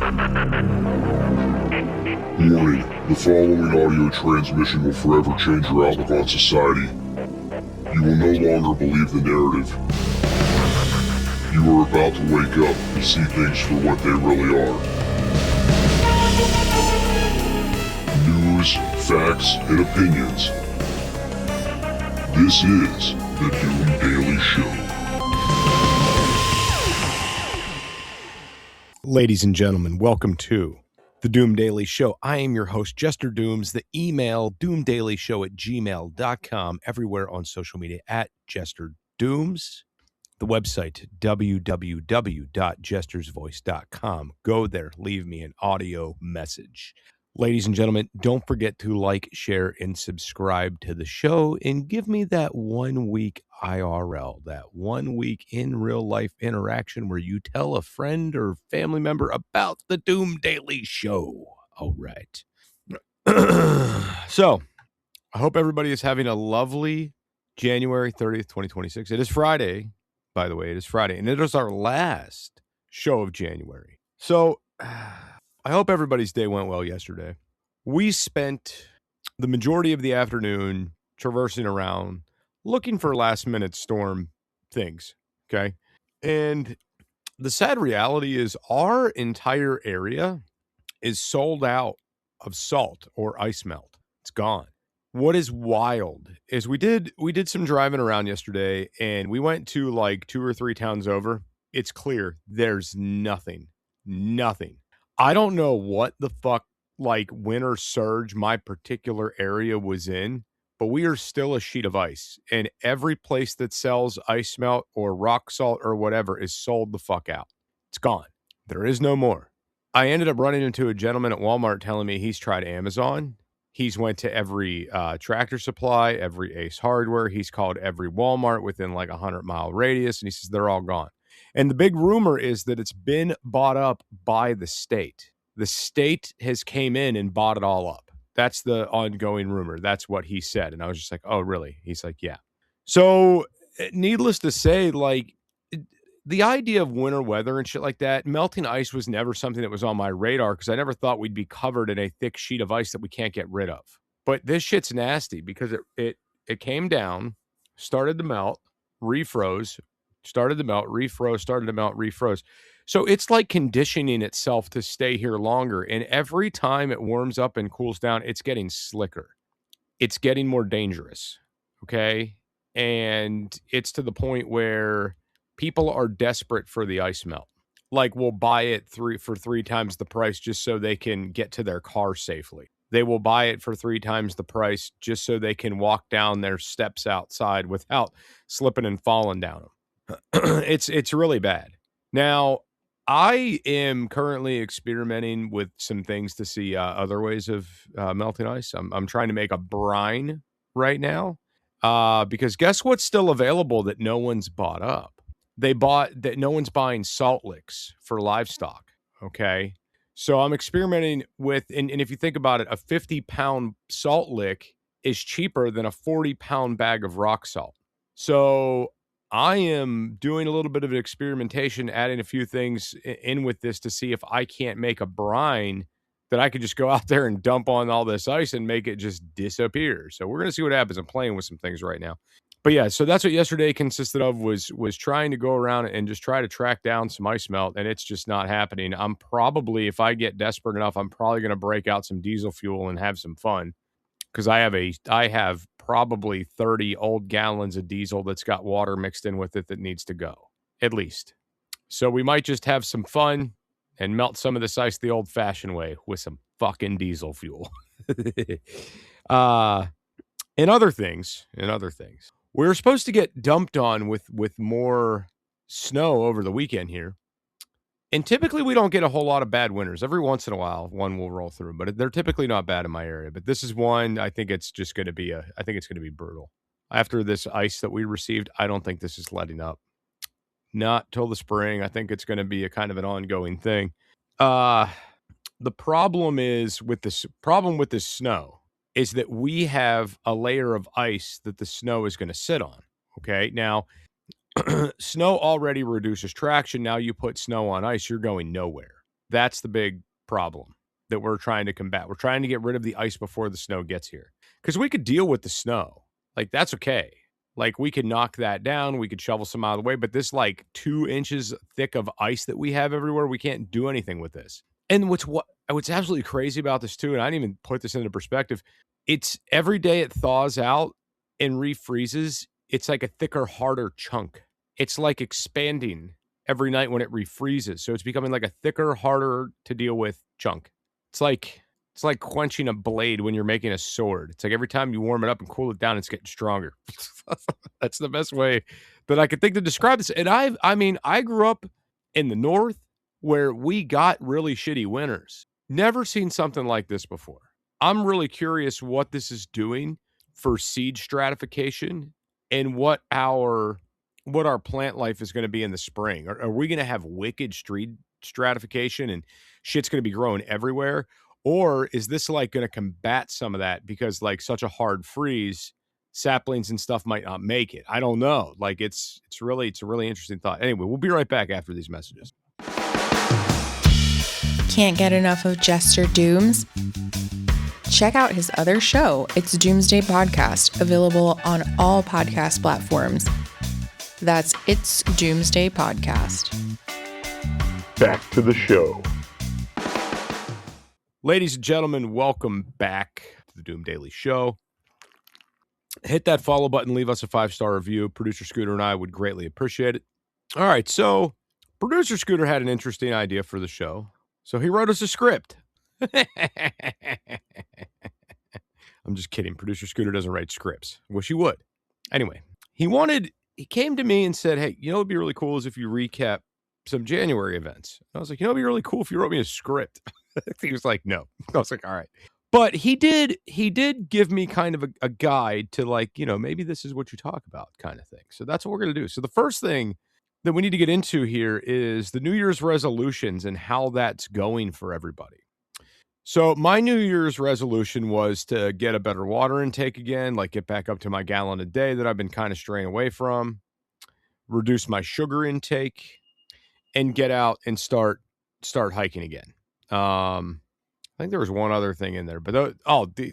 Warning, the following audio transmission will forever change your outlook on society. You will no longer believe the narrative. You are about to wake up and see things for what they really are. News, facts, and opinions. This is the Doom Daily Show. Ladies and gentlemen, welcome to the Doom Daily Show. I am your host, Jester Dooms. The email, doomdailyshow@gmail.com, everywhere on social media at Jester Dooms. The website, www.jestersvoice.com. Go there, leave me an audio message. Ladies and gentlemen, don't forget to like, share, and subscribe to the show, and give me that 1 week IRL, that 1 week in real life interaction where you tell a friend or family member about the Doom Daily Show. All right. So, I hope everybody is having a lovely January 30th, 2026. It is Friday, by the way. It is Friday, and it is our last show of January. So, I hope everybody's day went well yesterday. We spent the majority of the afternoon traversing around looking for last-minute storm things, okay? And the sad reality is our entire area is sold out of salt or ice melt. It's gone. What is wild is we did some driving around yesterday, and we went to like 2 or 3 towns over. It's clear there's nothing. I don't know what the fuck, like, winter surge my particular area was in, but we are still a sheet of ice. And every place that sells ice melt or rock salt or whatever is sold the fuck out. It's gone. There is no more. I ended up running into a gentleman at Walmart telling me he's tried Amazon. He's went to every Tractor Supply, every Ace Hardware. He's called every Walmart within like a 100-mile radius, and he says they're all gone. And the big rumor is that it's been bought up by the state. The state has came in and bought it all up. That's the ongoing rumor. That's what he said. And I was just like, oh, really? He's like, yeah. So needless to say, like, the idea of winter weather and shit like that, melting ice was never something that was on my radar because I never thought we'd be covered in a thick sheet of ice that we can't get rid of. But this shit's nasty because it came down, started to melt, refroze, started to melt, refroze, started to melt, refroze. So it's like conditioning itself to stay here longer. And every time it warms up and cools down, it's getting slicker. It's getting more dangerous. Okay. And it's to the point where people are desperate for the ice melt. Like, will buy it for 3 times the price just so they can get to their car safely. They will buy it for 3 times the price just so they can walk down their steps outside without slipping and falling down them. It's really bad. Now, I am currently experimenting with some things to see other ways of melting ice. I'm trying to make a brine right now because guess what's still available that no one's bought up? No one's buying salt licks for livestock. Okay. So I'm experimenting with, and if you think about it, a 50-pound salt lick is cheaper than a 40-pound bag of rock salt. So I am doing a little bit of an experimentation, adding a few things in with this to see if I can't make a brine that I could just go out there and dump on all this ice and make it just disappear. So we're going to see what happens. I'm playing with some things right now. But yeah, so that's what yesterday consisted of was trying to go around and just try to track down some ice melt, and it's just not happening. I'm probably, if I get desperate enough, I'm probably going to break out some diesel fuel and have some fun because I have probably 30 old gallons of diesel that's got water mixed in with it that needs to go, at least. So we might just have some fun and melt some of this ice the old-fashioned way with some fucking diesel fuel. And other things. We were supposed to get dumped on with more snow over the weekend here. And typically we don't get a whole lot of bad winters. Every once in a while, one will roll through, but they're typically not bad in my area. But this is one, I think it's just going to be brutal. After this ice that we received, I don't think this is letting up. Not till the spring. I think it's going to be a kind of an ongoing thing. The problem with this snow is that we have a layer of ice that the snow is going to sit on. Okay. Now, snow already reduces traction. Now you put snow on ice, you're going nowhere. That's the big problem that we're trying to combat. We're trying to get rid of the ice before the snow gets here. Because we could deal with the snow. Like, that's okay. Like, we could knock that down. We could shovel some out of the way. But this, like, 2 inches thick of ice that we have everywhere, we can't do anything with this. And what's absolutely crazy about this, too, and I didn't even put this into perspective, it's every day it thaws out and refreezes, it's like a thicker, harder chunk. It's like expanding every night when it refreezes. So it's becoming like a thicker, harder to deal with chunk. It's like quenching a blade when you're making a sword. It's like every time you warm it up and cool it down, it's getting stronger. That's the best way that I could think to describe this. And I grew up in the North where we got really shitty winters. Never seen something like this before. I'm really curious what this is doing for seed stratification and what our plant life is going to be in the spring. Are we going to have wicked street stratification and shit's going to be growing everywhere? Or is this like going to combat some of that because like such a hard freeze, saplings and stuff might not make it? I don't know. Like it's a really interesting thought. Anyway, we'll be right back after these messages. Can't get enough of Jester Dooms? Check out his other show, It's Doomsday Podcast, available on all podcast platforms. That's It's Doomsday Podcast. Back to the show. Ladies and gentlemen, welcome back to the Doom Daily Show. Hit that follow button, leave us a 5-star review. Producer Scooter and I would greatly appreciate it. All right, so Producer Scooter had an interesting idea for the show. So he wrote us a script. I'm just kidding. Producer Scooter doesn't write scripts. Wish he would. Anyway, he came to me and said, hey, you know what would be really cool is if you recap some January events. And I was like, you know, it'd be really cool if you wrote me a script. He was like, no. I was like, all right. But he did give me kind of a guide to like, you know, maybe this is what you talk about kind of thing. So that's what we're going to do. So the first thing that we need to get into here is the New Year's resolutions and how that's going for everybody. So my New Year's resolution was to get a better water intake again, like get back up to my gallon a day that I've been kind of straying away from, reduce my sugar intake, and get out and start hiking again. I think there was one other thing in there, but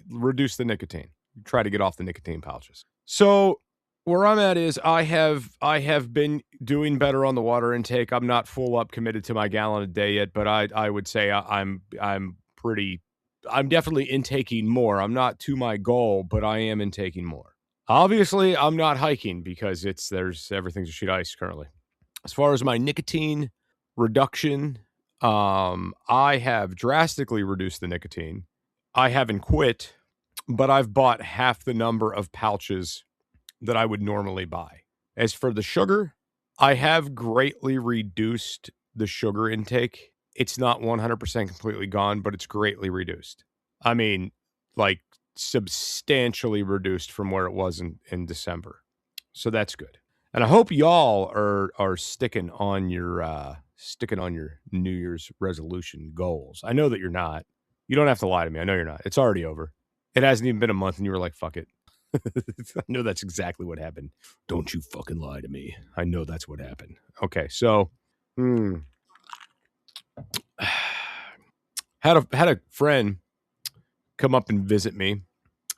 reduce the nicotine. Try to get off the nicotine pouches. So where I'm at is I have been doing better on the water intake. I'm not full up committed to my gallon a day yet, but I would say I'm definitely intaking more. I'm not to my goal, but I am intaking more. Obviously, I'm not hiking because everything's a sheet of ice currently. As far as my nicotine reduction, I have drastically reduced the nicotine. I haven't quit, but I've bought half the number of pouches that I would normally buy. As for the sugar, I have greatly reduced the sugar intake. It's not 100% completely gone, but it's greatly reduced. I mean, like substantially reduced from where it was in December. So that's good. And I hope y'all are sticking on your New Year's resolution goals. I know that you're not. You don't have to lie to me. I know you're not. It's already over. It hasn't even been a month and you were like, fuck it. I know that's exactly what happened. Don't you fucking lie to me. I know that's what happened. Okay, so had a friend come up and visit me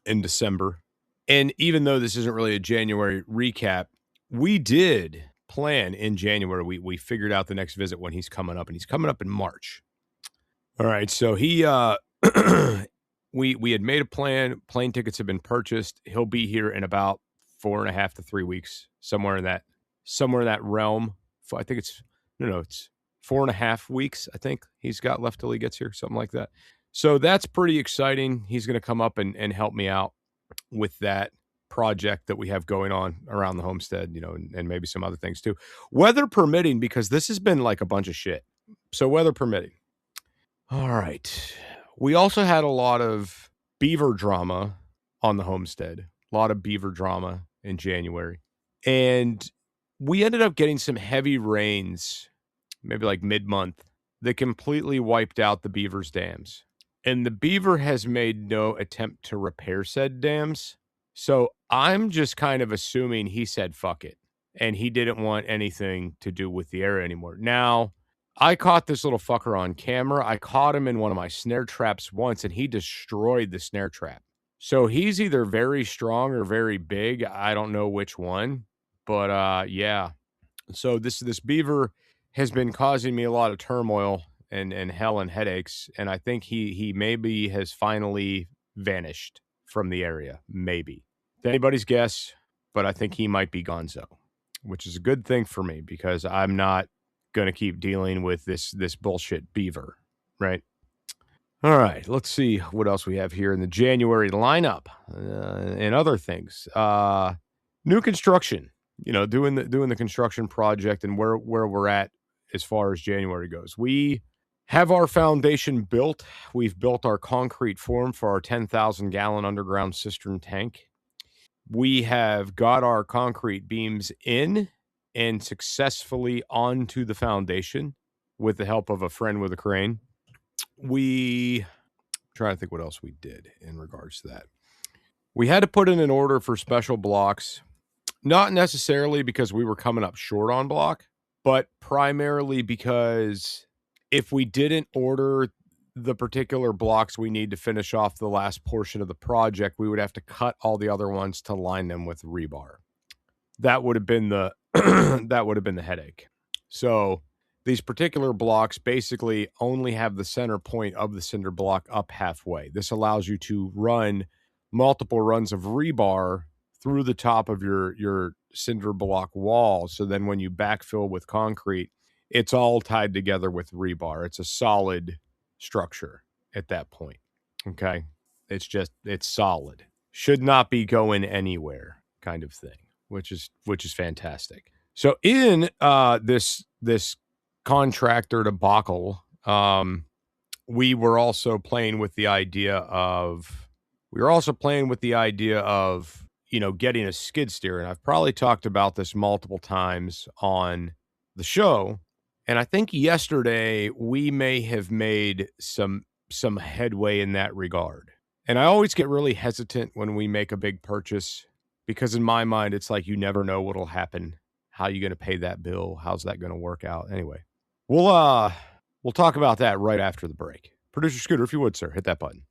in December. And even though this isn't really a January recap, we did plan in January. We figured out the next visit when he's coming up, and he's coming up in March. All right, so he we had made a plan. Plane tickets have been purchased. He'll be here in about 4.5 to 3 weeks, somewhere in that realm. I think it's 4.5 weeks. I think he's got left till he gets here, something like that. So that's pretty exciting. He's going to come up and help me out with that project that we have going on around the homestead, and maybe some other things too. Weather permitting, because this has been like a bunch of shit. So weather permitting. All right. We also had a lot of beaver drama on the homestead, a lot of beaver drama in January. And we ended up getting some heavy rains, maybe like mid-month, that completely wiped out the beaver's dams. And the beaver has made no attempt to repair said dams. So I'm just kind of assuming he said, fuck it. And he didn't want anything to do with the area anymore. Now, I caught this little fucker on camera. I caught him in one of my snare traps once, and he destroyed the snare trap. So he's either very strong or very big. I don't know which one, but yeah. So this beaver has been causing me a lot of turmoil and hell and headaches, and I think he maybe has finally vanished from the area. Maybe. It's anybody's guess, but I think he might be gonzo, which is a good thing for me because I'm not going to keep dealing with this bullshit beaver, right? All right, let's see what else we have here in the January lineup and other things. New construction, doing the construction project and where we're at as far as January goes. We have our foundation built. We've built our concrete form for our 10,000 gallon underground cistern tank. We have got our concrete beams in and successfully onto the foundation with the help of a friend with a crane. Trying to think what else we did in regards to that. We had to put in an order for special blocks, not necessarily because we were coming up short on block, but primarily because if we didn't order the particular blocks we need to finish off the last portion of the project, we would have to cut all the other ones to line them with rebar. That would have been the headache. So these particular blocks basically only have the center point of the cinder block up halfway. This allows you to run multiple runs of rebar through the top of your cinder block wall. So then when you backfill with concrete, it's all tied together with rebar. It's a solid structure at that point. Okay. It's solid. Should not be going anywhere kind of thing, which is fantastic. So in this contractor debacle, we were also playing with the idea of getting a skid steer. And I've probably talked about this multiple times on the show. And I think yesterday we may have made some headway in that regard. And I always get really hesitant when we make a big purchase because in my mind, it's like you never know what'll happen. How are you going to pay that bill? How's that going to work out? Anyway, we'll talk about that right after the break. Producer Scooter, if you would, sir, hit that button.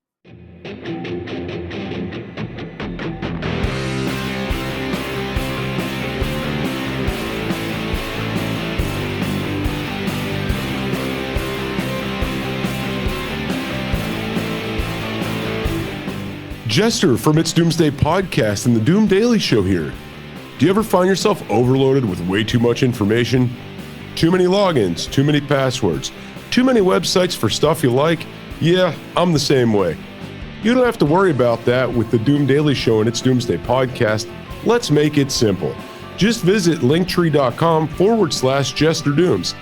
Jester from It's Doomsday Podcast and the Doom Daily Show here. Do you ever find yourself overloaded with way too much information? Too many logins, too many passwords, too many websites for stuff you like? Yeah, I'm the same way. You don't have to worry about that with the Doom Daily Show and It's Doomsday Podcast. Let's make it simple. Just visit linktree.com/JesterDooms.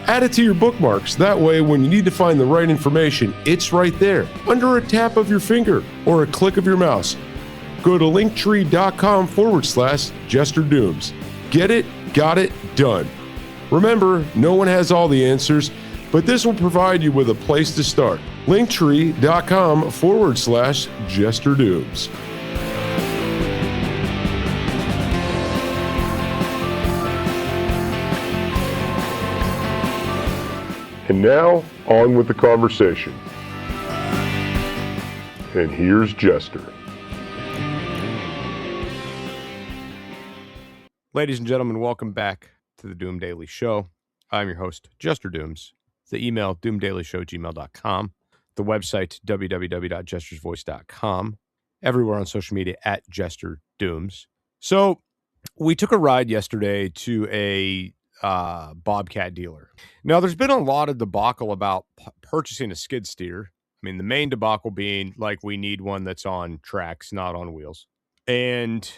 Add it to your bookmarks. That way, when you need to find the right information, it's right there, under a tap of your finger or a click of your mouse. Go to linktree.com/JesterDooms. Get it, got it, done. Remember, no one has all the answers, but this will provide you with a place to start. linktree.com/JesterDooms. And now, on with the conversation. And here's Jester. Ladies and gentlemen, welcome back to the Doom Daily Show. I'm your host, Jester Dooms. The email, doomdailyshow@gmail.com. The website, www.jestersvoice.com. Everywhere on social media, @JesterDooms. So, we took a ride yesterday to a Bobcat dealer. Now, there's been a lot of debacle about purchasing a skid steer. I mean, the main debacle being like we need one that's on tracks, not on wheels. And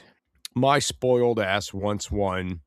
my spoiled ass wants one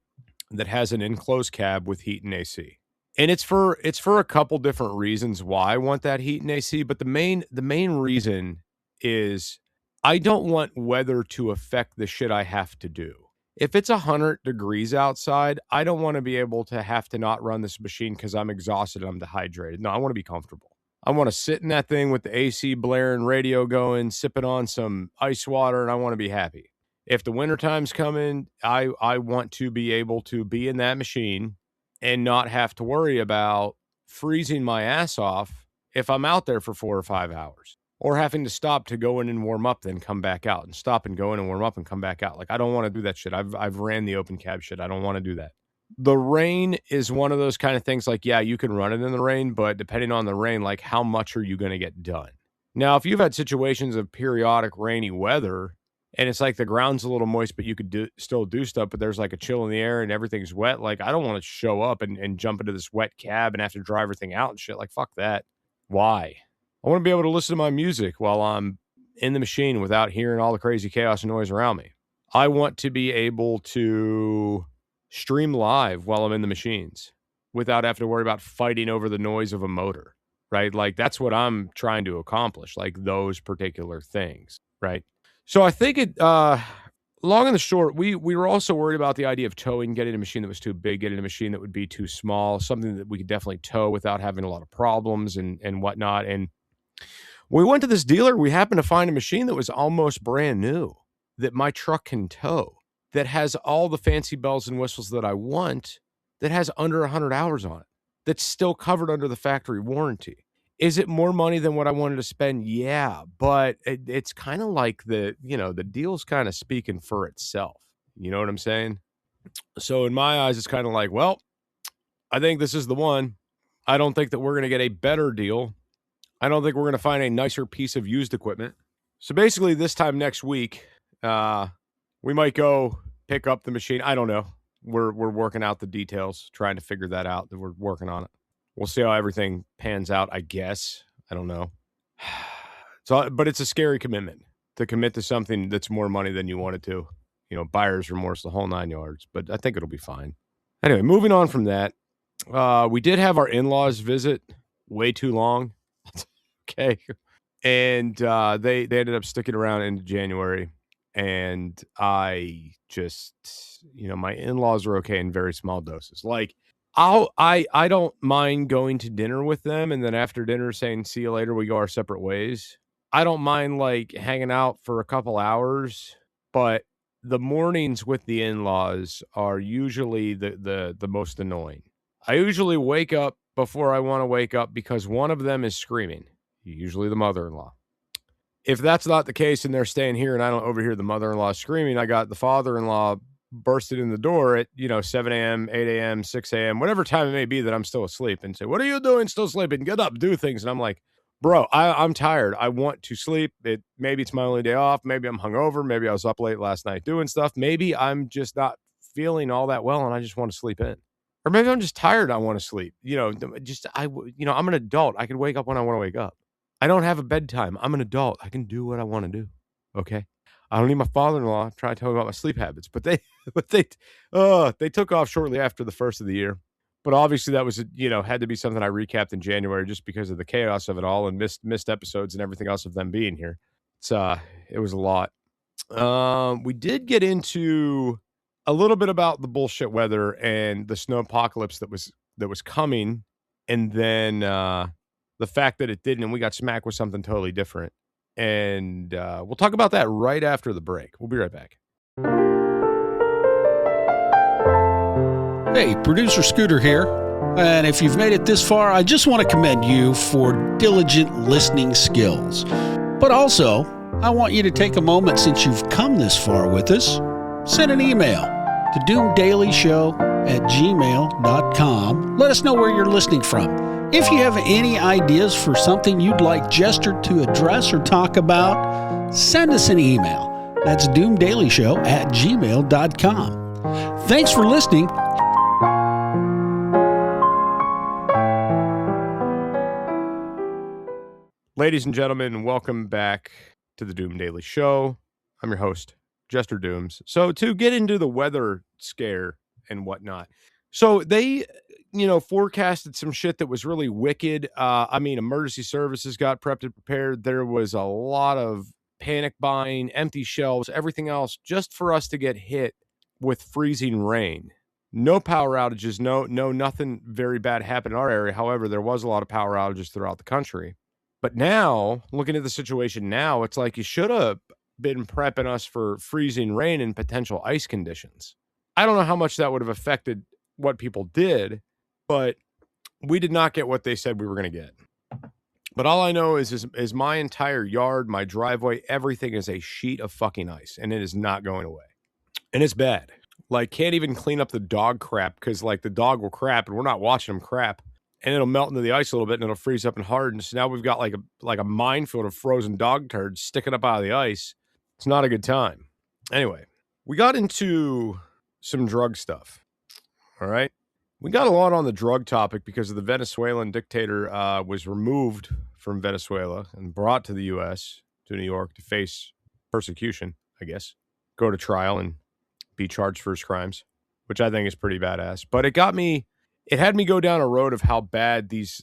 that has an enclosed cab with heat and AC. And it's for a couple different reasons why I want that heat and AC, but the main reason is I don't want weather to affect the shit I have to do. If it's 100 degrees outside, I don't want to be able to have to not run this machine because I'm exhausted and I'm dehydrated. No, I want to be comfortable. I want to sit in that thing with the AC blaring, radio going, sipping on some ice water, and I want to be happy. If the wintertime's coming, I want to be able to be in that machine and not have to worry about freezing my ass off if I'm out there for 4 or 5 hours, or having to stop to go in and warm up, then come back out, and stop and go in and warm up and come back out. Like, I don't want to do that shit. I've ran the open cab shit. I don't want to do that. The rain is one of those kind of things, like, yeah, you can run it in the rain, but depending on the rain, like, how much are you going to get done? Now, if you've had situations of periodic rainy weather and it's like the ground's a little moist, but you could still do stuff, but there's like a chill in the air and everything's wet, like, I don't want to show up and jump into this wet cab and have to drive everything out and shit. Like, fuck that. Why? I want to be able to listen to my music while I'm in the machine without hearing all the crazy chaos and noise around me. I want to be able to stream live while I'm in the machines without having to worry about fighting over the noise of a motor, right? Like, that's what I'm trying to accomplish, like those particular things, right? So I think long and the short, we were also worried about the idea of towing, getting a machine that was too big, getting a machine that would be too small, something that we could definitely tow without having a lot of problems and whatnot. And when we went to this dealer, we happened to find a machine that was almost brand new that my truck can tow, that has all the fancy bells and whistles that I want, that has under 100 hours on it, that's still covered under the factory warranty. Is it more money than what I wanted to spend? Yeah, but it's kind of like the deal's kind of speaking for itself. You know what I'm saying? So in my eyes, it's kind of like, well, I think this is the one. I don't think that we're going to get a better deal. I don't think we're going to find a nicer piece of used equipment. So basically this time next week, we might go pick up the machine. I don't know. We're working out the details, trying to figure that out. We're working on it. We'll see how everything pans out, I guess. I don't know. But it's a scary commitment to commit to something that's more money than you wanted to. Buyer's remorse, the whole 9 yards. But I think it'll be fine. Anyway, moving on from that. We did have our in-laws visit way too long. Okay. And they ended up sticking around into January. And I just, my in-laws are okay in very small doses. Like, I don't mind going to dinner with them, and then after dinner saying, see you later, we go our separate ways. I don't mind, like, hanging out for a couple hours, but the mornings with the in-laws are usually the most annoying. I usually wake up before I want to wake up because one of them is screaming, usually the mother-in-law. If that's not the case and they're staying here and I don't overhear the mother-in-law screaming, I got the father-in-law bursted in the door at 7 a.m., 8 a.m., 6 a.m., whatever time it may be that I'm still asleep, and say, what are you doing still sleeping? Get up, do things. And I'm like, bro, I'm tired. I want to sleep. Maybe it's my only day off. Maybe I'm hungover. Maybe I was up late last night doing stuff. Maybe I'm just not feeling all that well and I just want to sleep in. Or maybe I'm just tired. I want to sleep. I'm an adult. I can wake up when I want to wake up. I don't have a bedtime. I'm an adult. I can do what I want to do. Okay. I don't need my father-in-law trying to tell me about my sleep habits, but they took off shortly after the first of the year. But obviously that was, had to be something I recapped in January just because of the chaos of it all and missed episodes and everything else of them being here. It was a lot. We did get into a little bit about the bullshit weather and the snow apocalypse that was coming, and then the fact that it didn't, and we got smacked with something totally different. And we'll talk about that right after the break. We'll be right back. Hey, producer Scooter here. And if you've made it this far, I just want to commend you for diligent listening skills. But also, I want you to take a moment, since you've come this far with us, send an email to doomdailyShow@gmail.com. Let us know where you're listening from. If you have any ideas for something you'd like Jester to address or talk about, send us an email. That's doomdailyshow@gmail.com. Thanks for listening. Ladies and gentlemen, welcome back to the Doom Daily Show. I'm your host, Jester Dooms. So to get into the weather scare and whatnot. So they, forecasted some shit that was really wicked. Emergency services got prepped and prepared. There was a lot of panic buying, empty shelves, everything else, just for us to get hit with freezing rain. No power outages, nothing very bad happened in our area. However, there was a lot of power outages throughout the country. But now, looking at the situation now, it's like you should have been prepping us for freezing rain and potential ice conditions. I don't know how much that would have affected what people did, but we did not get what they said we were going to get. But all I know is my entire yard, my driveway, everything is a sheet of fucking ice, and it is not going away. And it's bad. Like, can't even clean up the dog crap because, like, the dog will crap, and we're not watching them crap. And it'll melt into the ice a little bit, and it'll freeze up and harden. So now we've got like a minefield of frozen dog turds sticking up out of the ice. It's not a good time. Anyway, we got into some drug stuff. All right. We got a lot on the drug topic because of the Venezuelan dictator was removed from Venezuela and brought to the U.S., to New York, to face persecution, I guess. Go to trial and be charged for his crimes, which I think is pretty badass. But it had me go down a road of how bad these,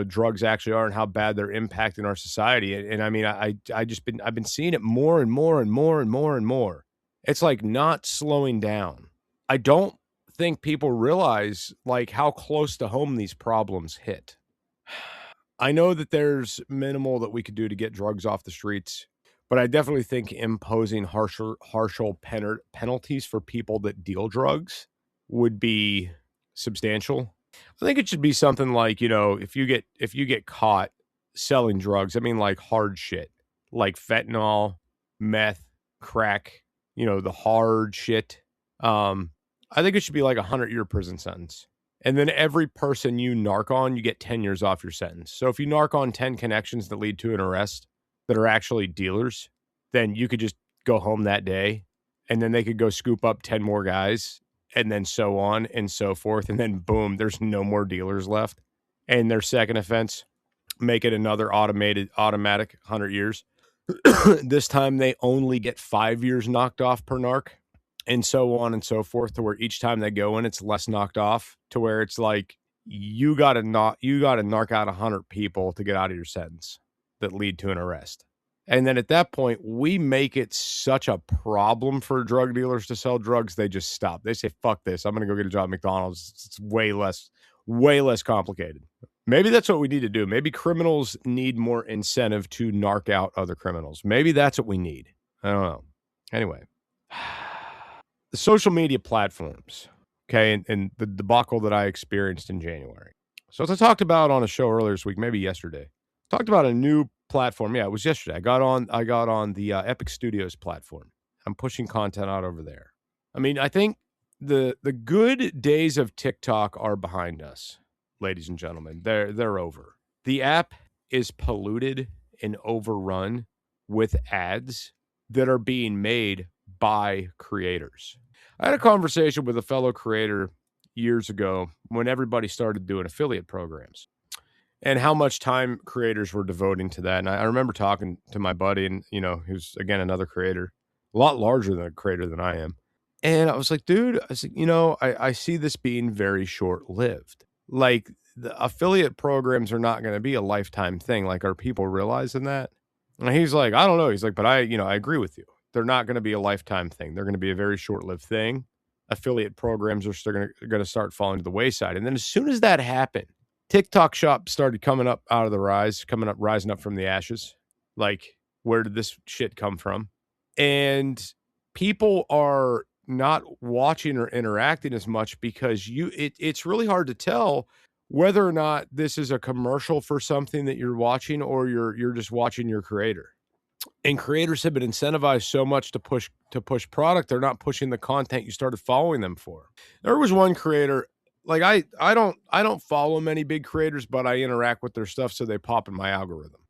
drugs actually are and how bad they're impacting our society. And I mean, I've been seeing it more and more and more and more and more. It's like not slowing down. I don't think people realize like how close to home these problems hit. I know that there's minimal that we could do to get drugs off the streets, but I definitely think imposing harsher penalties for people that deal drugs would be substantial. I think it should be something like, if you get caught selling drugs, I mean like hard shit, like fentanyl, meth, crack, the hard shit. I think it should be like 100-year prison sentence. And then every person you narc on, you get 10 years off your sentence. So if you narc on 10 connections that lead to an arrest that are actually dealers, then you could just go home that day and then they could go scoop up 10 more guys and then so on and so forth. And then boom, there's no more dealers left. And their second offense, make it another automatic 100 years. This time they only get 5 years knocked off per narc. And so on and so forth, to where each time they go in, it's less knocked off, to where it's like you got to narc out 100 people to get out of your sentence that lead to an arrest. And then at that point, we make it such a problem for drug dealers to sell drugs, they just stop. They say, fuck this, I'm going to go get a job at McDonald's. It's way less complicated. Maybe that's what we need to do. Maybe criminals need more incentive to narc out other criminals. Maybe that's what we need. I don't know. Anyway. The social media platforms, okay, and the debacle that I experienced in January. So as I talked about on a show earlier this week, maybe yesterday, talked about a new platform. Yeah, it was yesterday. I got on the Epic Studios platform. I'm pushing content out over there. I mean, I think the good days of TikTok are behind us, ladies and gentlemen. They're over. The app is polluted and overrun with ads that are being made by creators. I had a conversation with a fellow creator years ago when everybody started doing affiliate programs and how much time creators were devoting to that. And I remember talking to my buddy, and who's again another creator, a lot larger than a creator than I am. And I was like, dude, I see this being very short-lived. Like, the affiliate programs are not going to be a lifetime thing. Like, are people realizing that? And he's like, I don't know. He's like, but I agree with you. They're not going to be a lifetime thing. They're going to be a very short-lived thing. Affiliate programs are going to start falling to the wayside. And then as soon as that happened, TikTok Shop started coming up rising up from the ashes. Like, where did this shit come from? And people are not watching or interacting as much because it's really hard to tell whether or not this is a commercial for something that you're watching or you're just watching your creator. And creators have been incentivized so much to push product, they're not pushing the content you started following them for. There was one creator, like I don't follow many big creators, but I interact with their stuff so they pop in my algorithm.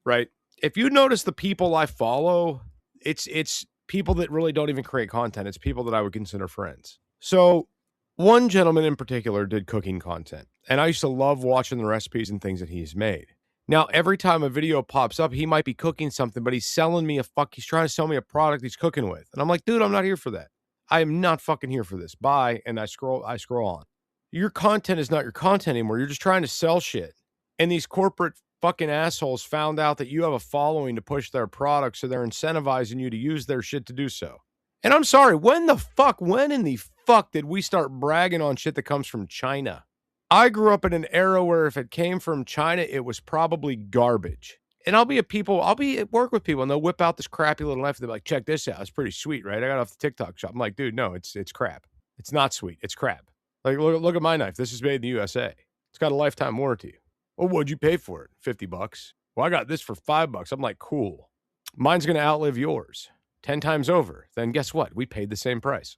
Right? If you notice the people I follow, it's people that really don't even create content. It's people that I would consider friends. So one gentleman in particular did cooking content, and I used to love watching the recipes and things that he's made. Now, every time a video pops up, he might be cooking something, but he's trying to sell me a product he's cooking with. And I'm like, dude, I'm not here for that. I am not fucking here for this. Bye. And I scroll on. Your content is not your content anymore. You're just trying to sell shit. And these corporate fucking assholes found out that you have a following to push their product, so they're incentivizing you to use their shit to do so. And I'm sorry, when in the fuck did we start bragging on shit that comes from China? I grew up in an era where if it came from China, it was probably garbage. And I'll be at work with people, and they'll whip out this crappy little knife. They're like, check this out. It's pretty sweet, right? I got off the TikTok shop. I'm like, dude, no, it's crap. It's not sweet. It's crap. Like, look at my knife. This is made in the USA. It's got a lifetime warranty. Well, what'd you pay for it? $50. Well, I got this for $5. I'm like, cool. Mine's going to outlive yours 10 times over. Then guess what? We paid the same price.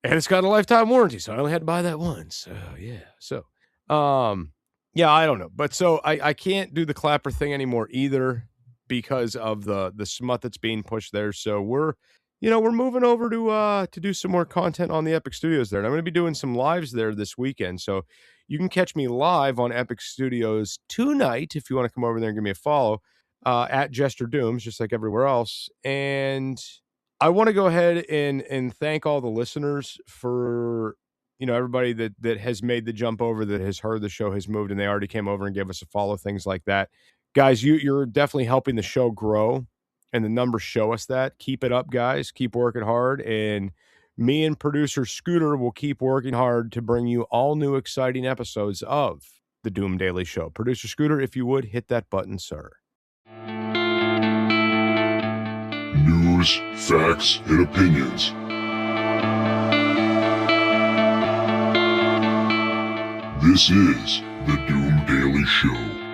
And it's got a lifetime warranty, so I only had to buy that once. So, yeah. So, yeah, I don't know. But so I can't do the clapper thing anymore either because of the smut that's being pushed there. So we're moving over to do some more content on the Epic Studios there. And I'm going to be doing some lives there this weekend. So you can catch me live on Epic Studios tonight if you want to come over there and give me a follow at Jester Dooms, just like everywhere else. And I want to go ahead and thank all the listeners for, everybody that has made the jump over, that has heard the show, has moved, and they already came over and gave us a follow, things like that. Guys, you're definitely helping the show grow, and the numbers show us that. Keep it up, guys. Keep working hard, and me and producer Scooter will keep working hard to bring you all new exciting episodes of the Doom Daily Show. Producer Scooter, if you would, hit that button, sir. News, facts, and opinions. This is the Doom Daily Show.